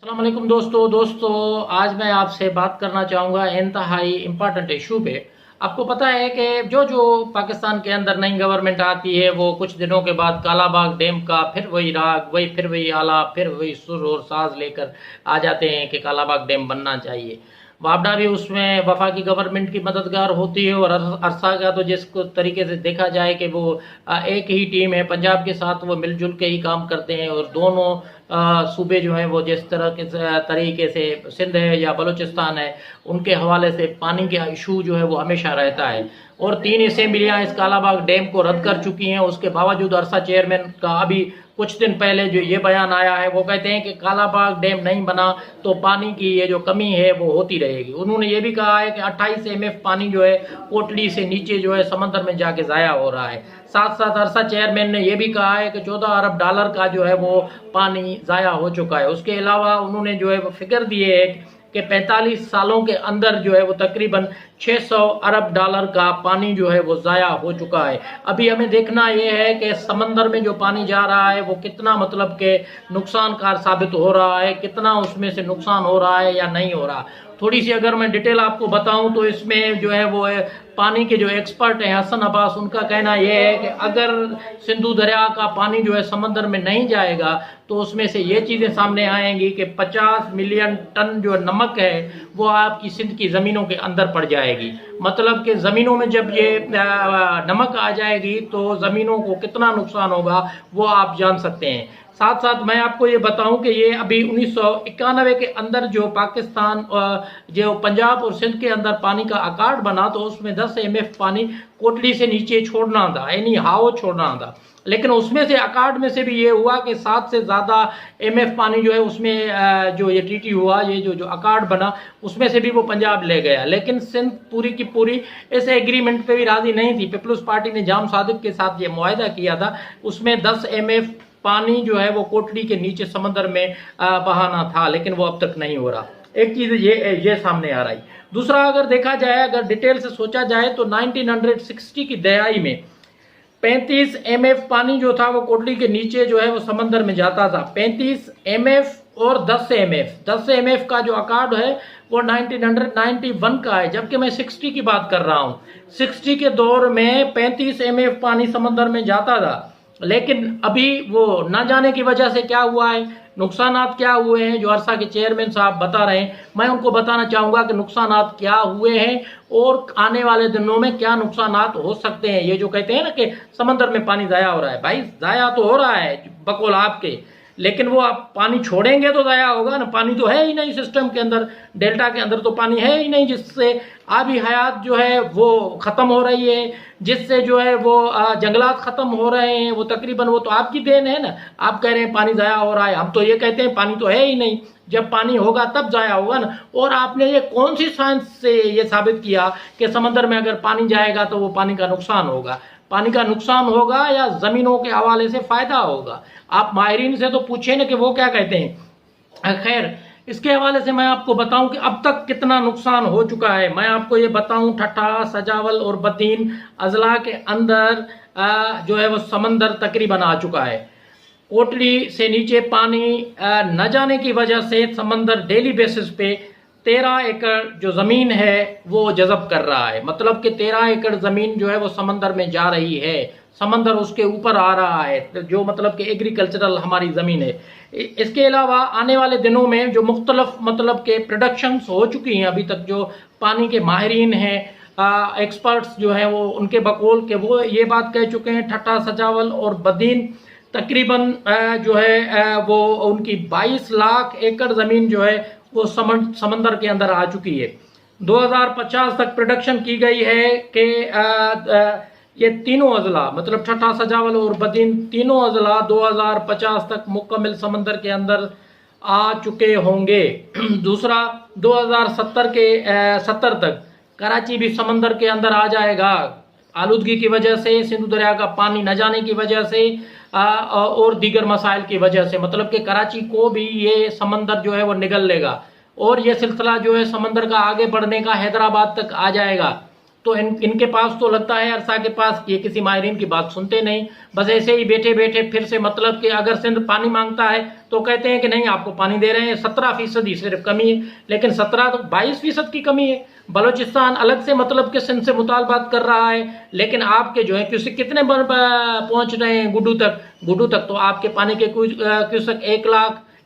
अस्सलाम वालेकुम दोस्तों आज मैं आपसे बात करना चाहूँगा इंतहाई इम्पॉर्टेंट इशू पे। आपको पता है कि जो जो पाकिस्तान के अंदर नई गवर्नमेंट आती है वो कुछ दिनों के बाद कालाबाग डैम का फिर वही राग फिर वही आलाप फिर वही सुर और साज लेकर आ जाते हैं कि कालाबाग डैम बनना चाहिए। वापडा भी उसमें वफाकी गवर्नमेंट की मददगार होती है और अरसा का तो जिस तरीके से देखा जाए कि वो एक ही टीम है, पंजाब के साथ वो मिलजुल के ही काम करते हैं और दोनों सूबे जो हैं वो जिस तरह के तरीके से सिंध है या बलूचिस्तान है उनके हवाले से पानी का इशू जो है वो हमेशा रहता है। और 3 असेंबलियाँ इस कालाबाग डैम को रद्द कर चुकी हैं। उसके बावजूद अरसा चेयरमैन का अभी कुछ दिन पहले जो ये बयान आया है वो कहते हैं कि कालाबाग डैम नहीं बना तो पानी की ये जो कमी है वो होती रहेगी। उन्होंने ये भी कहा है कि 28 MF पानी जो है कोटली से नीचे जो है समंदर में जाके ज़ाया हो रहा है। साथ साथ अरसा चेयरमैन ने यह भी कहा है कि 14 अरब डॉलर का जो है वो पानी ज़ाया हो चुका है। उसके अलावा उन्होंने जो है वो फिक्र दिए है कि 45 सालों के अंदर जो है वो तकरीबन 600 अरब डॉलर का पानी जो है वो ज़ाया हो चुका है। अभी हमें देखना ये है कि समंदर में जो पानी जा रहा है वो कितना मतलब के नुकसानकार साबित हो रहा है, कितना उसमें से नुकसान हो रहा है या नहीं हो रहा। थोड़ी सी अगर मैं डिटेल आपको बताऊं तो इसमें जो है वो है पानी के जो एक्सपर्ट हैं हसन अब्बास, उनका कहना यह है कि अगर सिंधु दरिया का पानी जो है समंदर में नहीं जाएगा तो उसमें से ये चीज़ें सामने आएंगी कि 50 मिलियन टन जो नमक है वो आपकी सिंध की ज़मीनों के अंदर पड़ जाएगी। मतलब कि ज़मीनों में जब ये नमक आ जाएगी तो ज़मीनों को कितना नुकसान होगा वो आप जान सकते हैं। साथ साथ मैं आपको ये बताऊं कि ये अभी 1991 के अंदर जो पाकिस्तान जो पंजाब और सिंध के अंदर पानी का अकार्ड बना तो उसमें 10 MF पानी कोटली से नीचे छोड़ना था, यानी हाव छोड़ना था। लेकिन उसमें से अकार्ड में से भी ये हुआ कि 7 से ज़्यादा MF पानी जो है उसमें जो ये ट्रीटी हुआ, ये जो अकार्ड बना उसमें से भी वो पंजाब ले गया। लेकिन सिंध पूरी की पूरी इस एग्रीमेंट पे भी राज़ी नहीं थी। पीपल्स पार्टी ने जाम सादिक के साथ ये मुआहदा किया था, उसमें 10 MF पानी जो है वो कोटली के नीचे समंदर में बहाना था, लेकिन वो अब तक नहीं हो रहा। एक चीज़ ये सामने आ रही। दूसरा अगर देखा जाए, अगर डिटेल से सोचा जाए तो 1960 की दहाई में 35 MF पानी जो था वो कोटली के नीचे जो है वो समंदर में जाता था। 35 MF और 10 MF का जो अकार्ड है वो 1991 का है, जबकि मैं 60 की बात कर रहा हूँ। 60 के दौर में 35 MF पानी समंदर में जाता था, लेकिन अभी वो ना जाने की वजह से क्या हुआ है, नुकसानात क्या हुए हैं जो अरसा के चेयरमैन साहब बता रहे हैं, मैं उनको बताना चाहूँगा कि नुकसानात क्या हुए हैं और आने वाले दिनों में क्या नुकसानात हो सकते हैं। ये जो कहते हैं ना कि समंदर में पानी ज़ाया हो रहा है, भाई ज़ाया तो हो रहा है बकौल आपके, लेकिन वो आप पानी छोड़ेंगे तो ज़ाया होगा ना। पानी तो है ही नहीं सिस्टम के अंदर, डेल्टा के अंदर तो पानी है ही नहीं, जिससे आबी हयात जो है वो ख़त्म हो रही है, जिससे जो है वो जंगलात ख़त्म हो रहे हैं। वो तकरीबन वो तो आपकी देन है ना। आप कह रहे हैं पानी ज़ाया हो रहा है, हम तो ये कहते हैं पानी तो है ही नहीं, जब पानी होगा तब ज़ाया होगा ना। और आपने ये कौन सी साइंस से ये साबित किया कि समंदर में अगर पानी जाएगा तो वो पानी का नुकसान होगा? पानी का नुकसान होगा या ज़मीनों के हवाले से फ़ायदा होगा? आप माहिरीन से तो पूछे ना कि वो क्या कहते हैं। खैर, इसके हवाले से मैं आपको बताऊं कि अब तक कितना नुकसान हो चुका है। मैं आपको ये बताऊं, ठट्ठा, सजावल और बदीन अजला के अंदर जो है वो समंदर तकरीबन आ चुका है। कोटली से नीचे पानी न जाने की वजह से समंदर डेली बेसिस पे 13 एकड़ जो ज़मीन है वो जज़ब कर रहा है। मतलब कि 13 एकड़ ज़मीन जो है वो समंदर में जा रही है, समंदर उसके ऊपर आ रहा है, जो मतलब कि एग्रीकल्चरल हमारी ज़मीन है। इसके अलावा आने वाले दिनों में जो मुख्तलफ मतलब के प्रोडक्शंस हो चुकी हैं अभी तक, जो पानी के माहिरीन हैं, एक्सपर्ट्स जो हैं वो उनके बकौल के वो ये बात कह चुके हैं, ठट्ठा, सजावल और बदीन तकरीबन जो है वो उनकी 22 लाख एकड़ ज़मीन जो है वो समंदर के अंदर आ चुकी है। 2050 तक प्रोडक्शन की गई है कि ये तीनों अजला मतलब ठट्ठा, सजावल और बदीन तीनों अजला 2050 तक मुकम्मल समंदर के अंदर आ चुके होंगे। दूसरा 2070 तक कराची भी समंदर के अंदर आ जाएगा। आलूदगी की वजह से, सिंधु दरिया का पानी न जाने की वजह से और दीगर मसाइल की वजह से, मतलब कि कराची को भी ये समंदर जो है वो निगल लेगा और ये सिलसिला जो है समंदर का आगे बढ़ने का हैदराबाद तक आ जाएगा। तो इनके पास तो लगता है अरसा के पास ये किसी माहिरीन की बात सुनते नहीं, बस ऐसे ही बैठे बैठे फिर से मतलब कि अगर सिंध पानी मांगता है तो कहते हैं कि नहीं आपको पानी दे रहे हैं। 17% सिर्फ कमी है, लेकिन 17 तो 22% की कमी है। बलोचिस्तान अलग से मतलब कि सिंध से मुतालबात कर रहा है, लेकिन आपके जो है क्यूसेक कितने पहुंच रहे हैं गुड्डू तक तो आपके पानी के क्यूसेक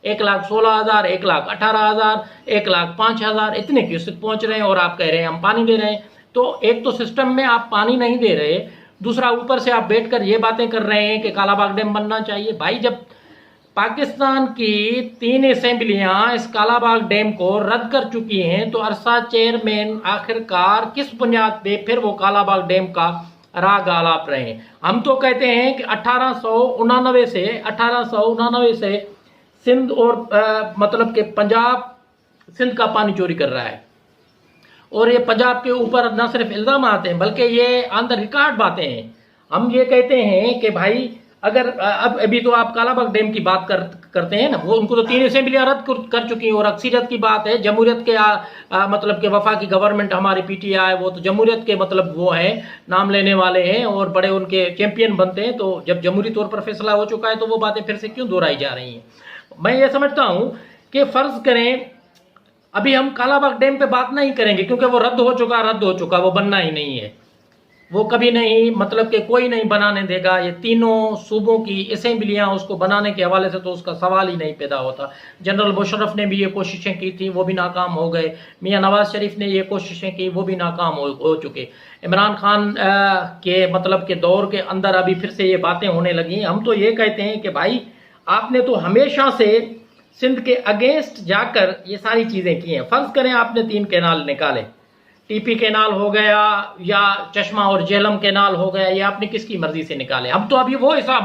1,16,000, 1,18,000, 1,05,000 इतने क्यूसेक पहुंच रहे हैं और आप कह रहे हैं हम पानी दे रहे हैं। तो एक तो सिस्टम में आप पानी नहीं दे रहे, दूसरा ऊपर से आप बैठकर ये बातें कर रहे हैं कि कालाबाग डैम बनना चाहिए। भाई जब पाकिस्तान की 3 असेंबलियां इस कालाबाग डैम को रद्द कर चुकी हैं तो अरसा चेयरमैन आखिरकार किस बुनियाद पे फिर वो कालाबाग डैम का राग आलाप रहे हैं। हम तो कहते हैं कि 1889 से सिंध और मतलब के पंजाब सिंध का पानी चोरी कर रहा है, और ये पंजाब के ऊपर न सिर्फ इल्जाम आते हैं बल्कि ये ऑन द रिकॉर्ड बातें हैं। हम ये कहते हैं कि भाई अगर अब अभी तो आप कालाबाग डैम की बात करते हैं ना, वो उनको तो 3 असेंबलियां रद्द कर चुकी हैं और अक्सरियत की बात है। जमहूरियत के मतलब के वफाकी गवर्नमेंट हमारी पीटीआई वो तो जमहूरियत के मतलब वो है नाम लेने वाले हैं और बड़े उनके चैंपियन बनते हैं। तो जब जमहूरी तौर पर फैसला हो चुका है तो वो बातें फिर से क्यों दोहराई जा रही हैं। मैं ये समझता हूं कि फर्ज करें अभी हम कालाबाग डैम पे बात नहीं करेंगे क्योंकि वो रद्द हो चुका, वो बनना ही नहीं है, वो कभी नहीं मतलब कि कोई नहीं बनाने देगा। ये तीनों सूबों की असेंबलियां उसको बनाने के हवाले से तो उसका सवाल ही नहीं पैदा होता। जनरल मुशर्रफ ने भी ये कोशिशें की थी, वो भी नाकाम हो गए। मियां नवाज शरीफ ने ये कोशिशें की, वो भी नाकाम हो चुके। इमरान खान के मतलब के दौर के अंदर अभी फिर से ये बातें होने लगी। हम तो ये कहते हैं कि भाई आपने तो हमेशा से सिंध के अगेंस्ट जाकर ये सारी चीजें की हैं। फर्ज करें आपने 3 कैनाल निकाले, टीपी कैनाल हो गया या चश्मा और झेलम कैनाल हो गया, ये आपने किसकी मर्जी से निकाले। हम तो अभी वो हिसाब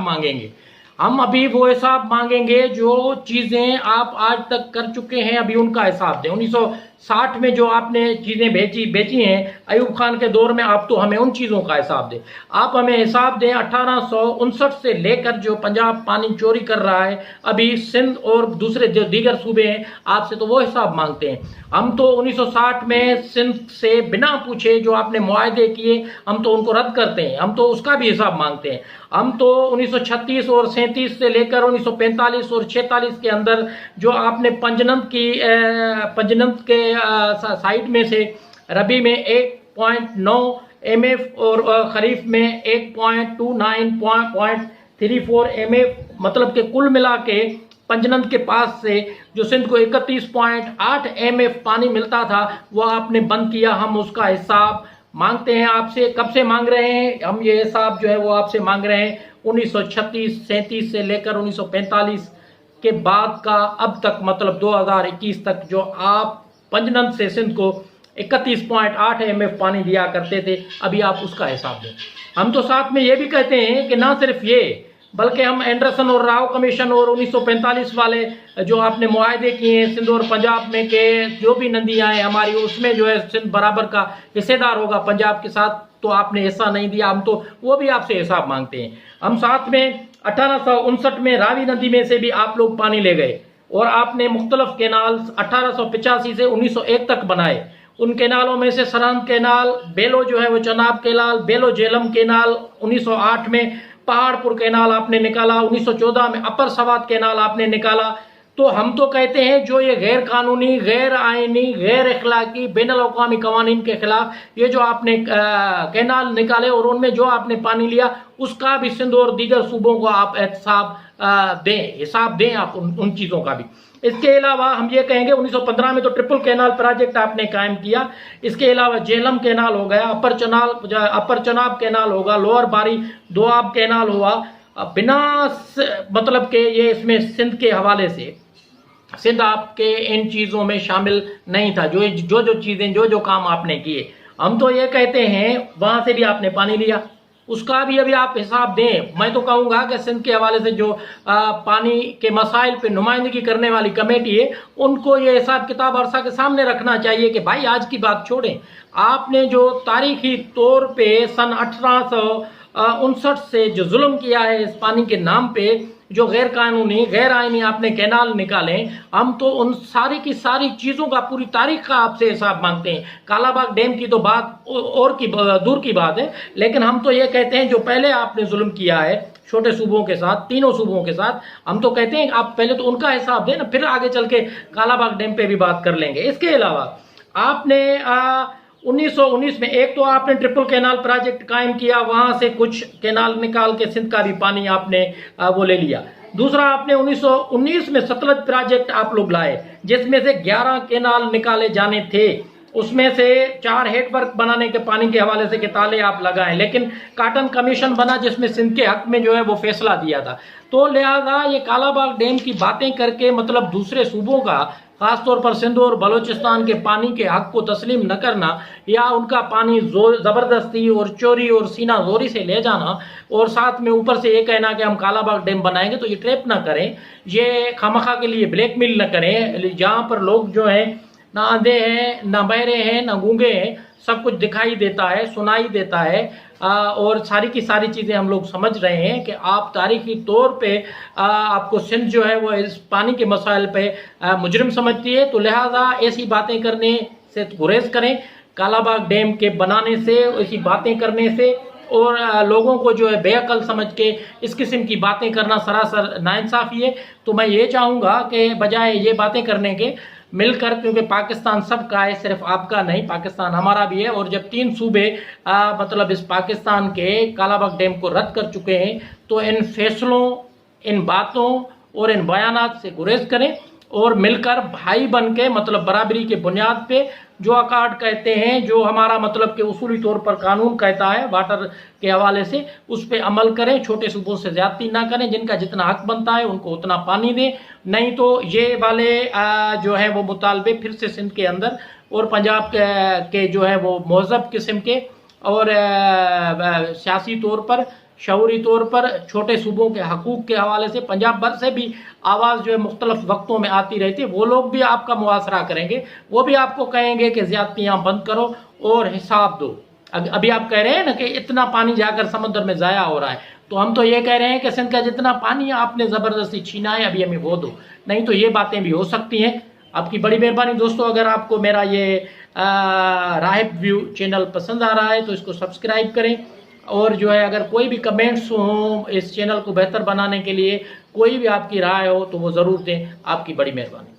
मांगेंगे, जो चीजें आप आज तक कर चुके हैं अभी उनका हिसाब दें। 1960 में जो आपने चीजें बेची हैं अयूब खान के दौर में, आप तो हमें उन चीजों का हिसाब दें। आप हमें हिसाब दें 1859 से लेकर जो पंजाब पानी चोरी कर रहा है अभी सिंध और दूसरे जो दीगर सूबे हैं, आपसे तो वो हिसाब मांगते हैं। हम तो 1960 में सिंध से बिना पूछे जो आपने मुआहदे किए हम तो उनको रद्द करते हैं, हम तो उसका भी हिसाब मांगते हैं। हम तो 1936 और 37 से लेकर 1945 और 46 के अंदर जो आपने पंजनंत के साइड में से रबी में 1.9 MF और खरीफ में 1.29.34 MF मतलब के कुल मिला के पंजनंत के पास से जो सिंध को 31.8 MF पानी मिलता था वो आपने बंद किया। हम उसका हिसाब मांगते हैं आपसे। कब से मांग रहे हैं हम ये हिसाब जो है वो आपसे मांग रहे हैं 1936-37 से लेकर 1945 के बाद का अब तक मतलब 2021 तक जो आप पंजनंत से सिंध को 31.8 MF पानी दिया करते थे, अभी आप उसका हिसाब दें। हम तो साथ में ये भी कहते हैं कि ना सिर्फ ये बल्कि हम एंडरसन और राव कमीशन और 1945 वाले जो आपने मुआहदे किए हैं सिंध और पंजाब में के जो भी नदियां हैं हमारी उसमें जो है सिंध बराबर का हिस्सेदार होगा पंजाब के साथ, तो आपने हिस्सा नहीं दिया। हम तो वो भी आपसे हिसाब मांगते हैं। हम साथ में 1859 में रावी नदी में से भी आप लोग पानी ले गए और आपने मुख्तलिफ कैनाल 1885 से 1901 तक बनाए। उन कैनालों में से सरहद कैनाल, बेलो जो है वो चनाब कैनाल, बेलो झेलम कैनाल 1908 में, पहाड़पुर कैनाल आपने निकाला, 1914 में अपर सवात कैनाल आपने निकाला। तो हम तो कहते हैं जो ये गैर कानूनी, गैर आईनी, गैर अखलाकी, बैनुल अक़वामी कवानीन के खिलाफ ये जो आपने कैनाल निकाले और उनमें जो आपने पानी लिया उसका भी सिंध और दीगर सूबों को आप हिसाब दें आप उन चीज़ों का भी। इसके अलावा हम ये कहेंगे 1915 में तो ट्रिपल कैनाल प्रोजेक्ट आपने कायम किया। इसके अलावा झेलम कैनाल हो गया, अपर चनाब कैनाल होगा, लोअर बारी दोआब कैनाल हुआ। बिना मतलब के ये इसमें सिंध के हवाले से सिंध आपके इन चीज़ों में शामिल नहीं था। जो चीज़ें जो काम आपने किए, हम तो ये कहते हैं वहां से भी आपने पानी लिया, उसका भी अभी आप हिसाब दें। मैं तो कहूँगा कि सिंध के हवाले से जो पानी के मसाइल पे नुमाइंदगी करने वाली कमेटी है उनको ये हिसाब किताब अरसा के सामने रखना चाहिए कि भाई आज की बात छोड़ें, आपने जो तारीखी तौर पे सन 1859 से जो जुल्म किया है इस पानी के नाम पे, जो गैर कानूनी गैर आईनी आपने कैनाल निकाले, हम तो उन सारी की सारी चीज़ों का पूरी तारीख का आपसे हिसाब मांगते हैं। कालाबाग डैम की तो बात और की दूर की बात है, लेकिन हम तो ये कहते हैं जो पहले आपने जुल्म किया है छोटे सूबों के साथ, तीनों सूबों के साथ, हम तो कहते हैं आप पहले तो उनका हिसाब दें ना, फिर आगे चल के कालाबाग डैम पे भी बात कर लेंगे। इसके अलावा आपने 1919 में एक तो आपने ट्रिपल कैनाल प्रोजेक्ट कायम किया, वहां से कुछ कैनाल निकाल के सिंध का भी पानी आपने वो ले लिया। दूसरा आपने 1919 में सतलज प्रोजेक्ट आप लोग लाए, जिसमें से 11 कैनाल निकाले जाने थे, उसमें से 4 हेडवर्क बनाने के पानी के हवाले से के ताले आप लगाए, लेकिन काटन कमीशन बना जिसमें सिंध के हक में जो है वो फैसला दिया था। तो लिहाजा ये कालाबाग डैम की बातें करके मतलब दूसरे सूबों का, खासतौर पर सिंध और बलूचिस्तान के पानी के हक को तस्लीम न करना या उनका पानी जबरदस्ती और चोरी और सीना जोरी से ले जाना और साथ में ऊपर से ये कहना कि हम कालाबाग डैम बनाएंगे, तो ये ट्रैप ना करें, ये खामखा के लिए ब्लैकमेल न करें। जहाँ पर लोग जो हैं ना अंधे हैं, ना बहरे हैं, ना गूंगे हैं, सब कुछ दिखाई देता है, सुनाई देता है, और सारी की सारी चीज़ें हम लोग समझ रहे हैं कि आप तारीखी तौर पे आपको सिंध जो है वो इस पानी के मसाइल पे मुजरिम समझती है। तो लिहाजा ऐसी बातें करने से गुरेज करें, कालाबाग डैम के बनाने से, ऐसी बातें करने से, और लोगों को जो है बेअकल समझ के इस किस्म की बातें करना सरासर नाइंसाफ़ी है। तो मैं ये चाहूँगा कि बजाय ये बातें करने के मिलकर, क्योंकि पाकिस्तान सबका है, सिर्फ आपका नहीं, पाकिस्तान हमारा भी है, और जब 3 सूबे मतलब इस पाकिस्तान के कालाबाग डैम को रद्द कर चुके हैं, तो इन फैसलों, इन बातों और इन बयानात से गुरेज करें और मिलकर भाई बन के मतलब बराबरी के बुनियाद पे जो अकार्ड कहते हैं, जो हमारा मतलब के उसूली तौर पर कानून कहता है वाटर के हवाले से, उस पर अमल करें। छोटे सूबों से ज्यादती ना करें, जिनका जितना हक बनता है उनको उतना पानी दें, नहीं तो ये वाले जो है वो मुतालबे फिर से सिंध के अंदर और पंजाब के जो है वो महज़ब किस्म के और सियासी तौर पर, शऊरी तौर पर छोटे सूबों के हकूक़ के हवाले से पंजाब भर से भी आवाज़ जो है मुख्तलिफ वक्तों में आती रहती है। वो लोग भी आपका मुआसरा करेंगे, वो भी आपको कहेंगे कि ज़्यादतियाँ बंद करो और हिसाब दो। अभी आप कह रहे हैं ना कि इतना पानी जाकर समुद्र में ज़ाया हो रहा है, तो हम तो ये कह रहे हैं कि सिंध का जितना पानी आपने ज़बरदस्ती छीना है अभी हमें वो दो, नहीं तो ये बातें भी हो सकती हैं। आपकी बड़ी मेहरबानी दोस्तों, अगर आपको मेरा ये राहिब व्यू चैनल पसंद आ रहा है तो इसको सब्सक्राइब करें, और जो है अगर कोई भी कमेंट्स हो इस चैनल को बेहतर बनाने के लिए, कोई भी आपकी राय हो तो वो ज़रूर दें। आपकी बड़ी मेहरबानी।